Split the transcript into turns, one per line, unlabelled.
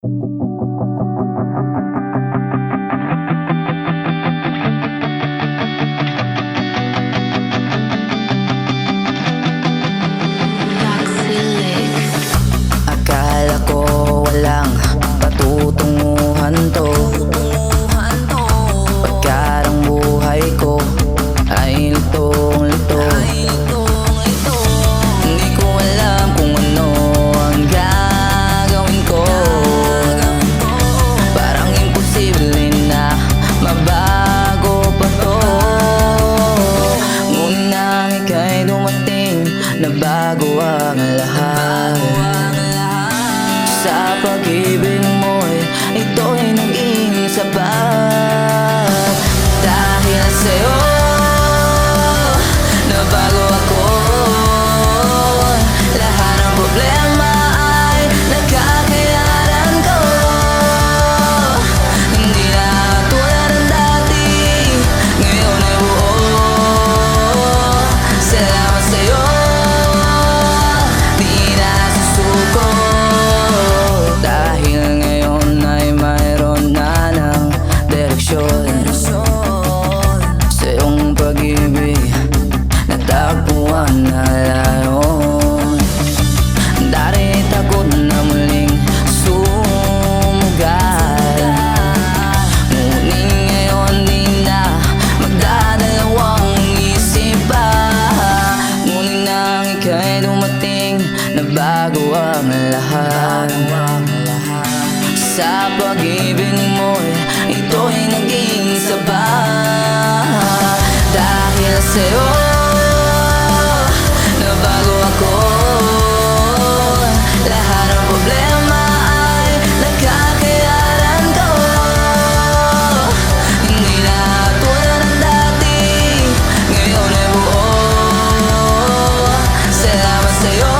Akala ko walang patutunguhan to, pagkarang buhay ko ay litong-lito. Hindi ko alam kung ano ang gagawin ko, parang imposible na mabago pa to. Ngunit nang ika'y dumating, nabago ang lahat. Sa pag-ibig mo'y ito'y naging sapat. Dahil sa'yo nabago ako, lahat ng problema ay nagkakayanan ko. Hindi na tulad ng dati, ngayon ay buo. Salamat sa'yo, di na susuko. Dahil ngayon ay mayroon na ng direksyon. Sa iyong pag-ibig natagpuan na layon. Dahil takot na muling sumugal, ngunit ngayon di na magdadalawang isip pa. Ngunit nang ika'y dumating, nabago ang lahat. Sa pag-ibig mo'y ito'y naging sapat. Dahil sa'yo nabago ako, lahat ng problema ay nagkakayanan ko. Hindi na tulad ng dati, ngayon ay buo. Salamat sa'yo,